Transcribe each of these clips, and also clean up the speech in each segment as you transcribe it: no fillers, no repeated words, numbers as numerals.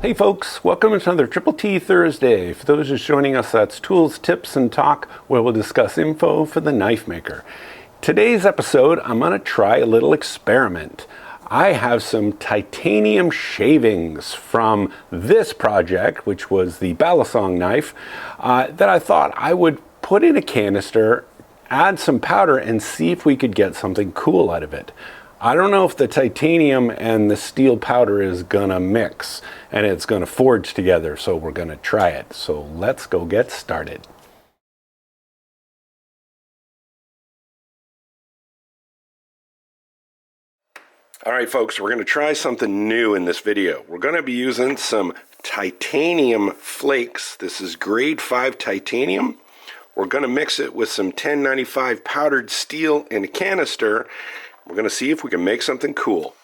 Hey folks, welcome to another Triple T Thursday. For those just joining us, that's tools, tips, and talk, where we'll discuss info for the knife maker. Today's episode, I'm going to try a little experiment. I have some titanium shavings from this project, which was the Balisong knife, that I thought I would put in a canister, add some powder, and see if we could get something cool out of it. I don't know if the titanium and the steel powder is gonna mix and it's gonna forge together, so we're gonna try it. So let's go get started. All right, folks, we're gonna try something new in this video. We're gonna be using some titanium flakes. This is grade 5 titanium. We're gonna mix it with some 1095 powdered steel in a canister. We're going to see if we can make something cool.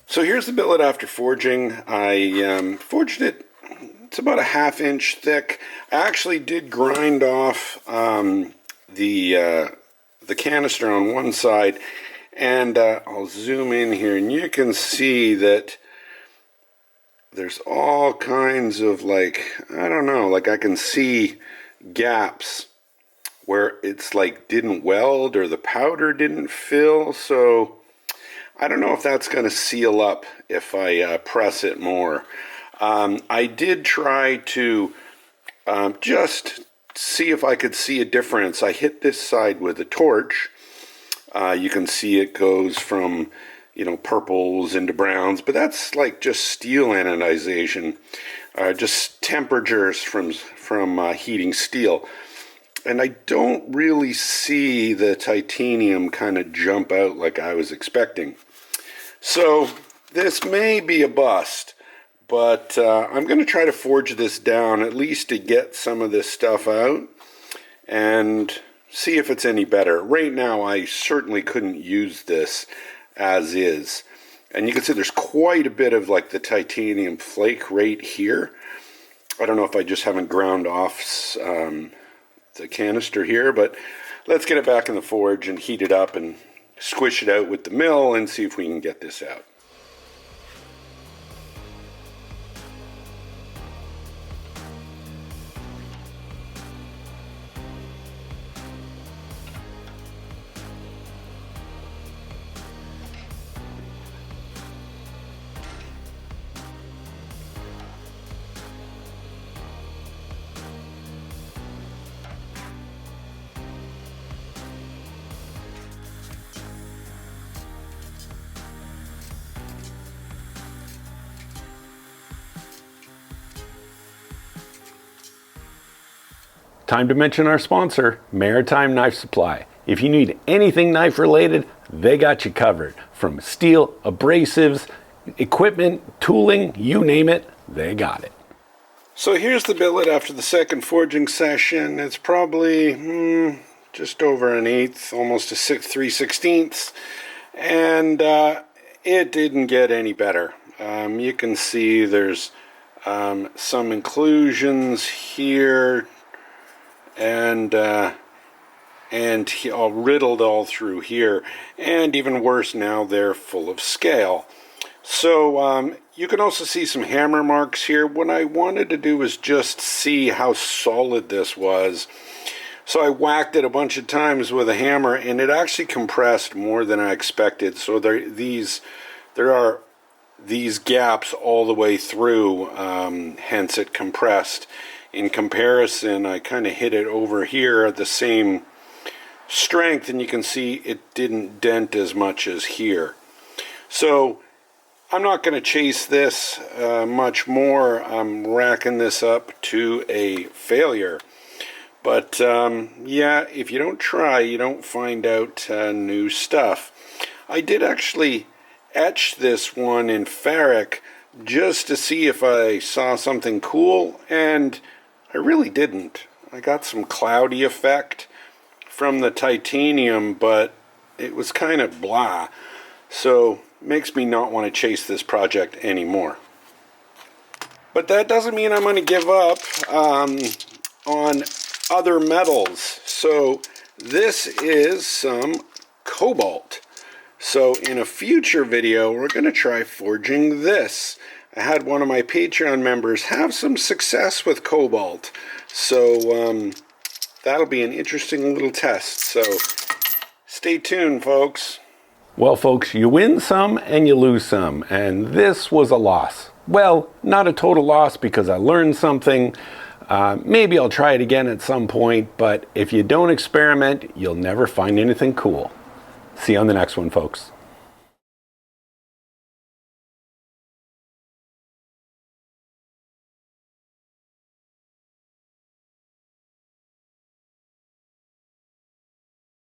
So here's the billet after forging. I forged it, it's about a 1/2 inch thick. I actually did grind off the canister on one side, and I'll zoom in here and you can see that there's all kinds of, like, I don't know, like I can see gaps where it's like didn't weld or the powder didn't fill, so I don't know if that's going to seal up if I press it more. I did try to just see if I could see a difference. I hit this side with a torch. You can see it goes from, you know, purples into browns, but that's like just steel anodization, just temperatures from heating steel. And I don't really see the titanium kind of jump out like I was expecting. So this may be a bust, but I'm going to try to forge this down at least to get some of this stuff out and see if it's any better. Right now I certainly couldn't use this as is. And you can see there's quite a bit of like the titanium flake right here. I don't know if I just haven't ground off the canister here, but let's get it back in the forge and heat it up and squish it out with the mill and see if we can get this out. time to mention our sponsor, Maritime Knife Supply. If you need anything knife related, they got you covered. From steel, abrasives, equipment, tooling, you name it, they got it. So here's the billet after the second forging session. It's probably just over an eighth, almost a 3/16, and it didn't get any better. You can see there's some inclusions here, and all riddled all through here, and even worse now, they're full of scale. So you can also see some hammer marks here. What I wanted to do was just see how solid this was. So I whacked it a bunch of times with a hammer, and it actually compressed more than I expected. So there are these gaps all the way through, hence it compressed. In comparison, I kind of hit it over here at the same strength, and you can see it didn't dent as much as here. So I'm not going to chase this much more. I'm racking this up to a failure. But yeah, if you don't try, you don't find out new stuff. I did actually etch this one in ferric just to see if I saw something cool, and I really didn't. I got some cloudy effect from the titanium, but it was kind of blah. So makes me not want to chase this project anymore. But that doesn't mean I'm going to give up on other metals. So this is some cobalt. So in a future video, we're going to try forging this. I had one of my Patreon members have some success with cobalt. So that'll be an interesting little test. So stay tuned, folks. Well, folks, you win some and you lose some, and this was a loss. Well, not a total loss because I learned something. Maybe I'll try it again at some point, but if you don't experiment, you'll never find anything cool. See you on the next one, folks.